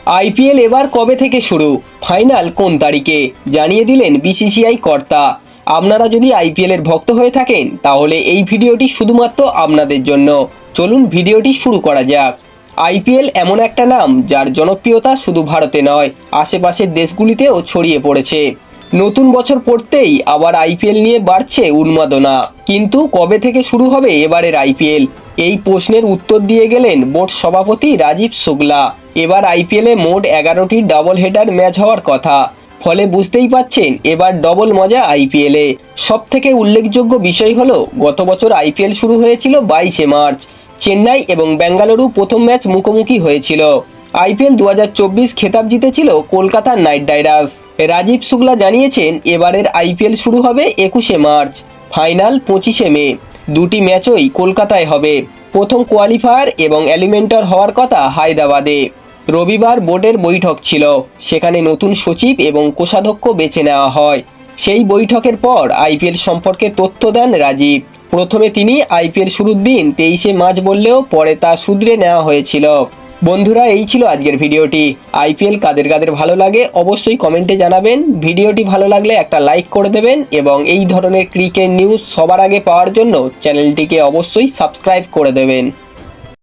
IPL এবার কবে থেকে শুরু, ফাইনাল কোন তারিখে, জানিয়ে দিলেন বিসিসিআই কর্তা। আপনারা যদি আইপিএল এর ভক্ত হয়ে থাকেন তাহলে এই ভিডিওটি শুধুমাত্র আপনাদের জন্য। চলুন ভিডিওটি শুরু করা যাক। আইপিএল এমন একটা নাম যার জনপ্রিয়তা শুধু ভারতে নয়, আশেপাশের দেশগুলিতেও ছড়িয়ে পড়েছে। নতুন বছর পড়তেই আবার আইপিএল নিয়ে বাড়ছে উন্মাদনা। কিন্তু কবে থেকে শুরু হবে এবারের আইপিএল, এই প্রশ্নের উত্তর দিয়ে গেলেন বোর্ড সভাপতি রাজীব শুক্লা। এবার আইপিএলে মোট 11টি ডাবল হেডার ম্যাচ হওয়ার কথা, ফলে বুঝতেই পাচ্ছেন এবার ডবল মজা আইপিএলে। সব থেকে উল্লেখযোগ্য বিষয় হলো গত বছর আইপিএল শুরু হয়েছিল 22শে মার্চ। চেন্নাই এবং বেঙ্গালুরু প্রথম ম্যাচ মুখোমুখি হয়েছিল। আইপিএল 2024 খেতাব জিতেছিল কলকাতা নাইট রাইডার্স। রাজীব শুক্লা জানিয়েছেন এবারের আইপিএল শুরু হবে 21শে মার্চ, ফাইনাল 25শে মে। দুটি ম্যাচই কলকাতায় হবে। প্রথম কোয়ালিফায়ার এবং এলিমেন্টার হওয়ার কথা হায়দ্রাবাদে। রবিবার বোর্ডের বৈঠক ছিল, সেখানে নতুন সচিব এবং কোষাধ্যক্ষ বেছে নেওয়া হয়। সেই বৈঠকের পর আইপিএল সম্পর্কে তথ্য দেন রাজীব। প্রথমে তিনি আইপিএল শুরুর দিন 23শে মার্চ বললেও পরে তা শুধরে নেওয়া হয়েছিল। বন্ধুরা, এই ছিল আজকের ভিডিওটি। আইপিএল কাদের কাদের ভালো লাগে অবশ্যই কমেন্টে জানাবেন। ভিডিওটি ভালো লাগলে একটা লাইক করে দেবেন এবং এই ধরনের ক্রিকেট নিউজ সবার আগে পাওয়ার জন্য চ্যানেলটিকে অবশ্যই সাবস্ক্রাইব করে দেবেন।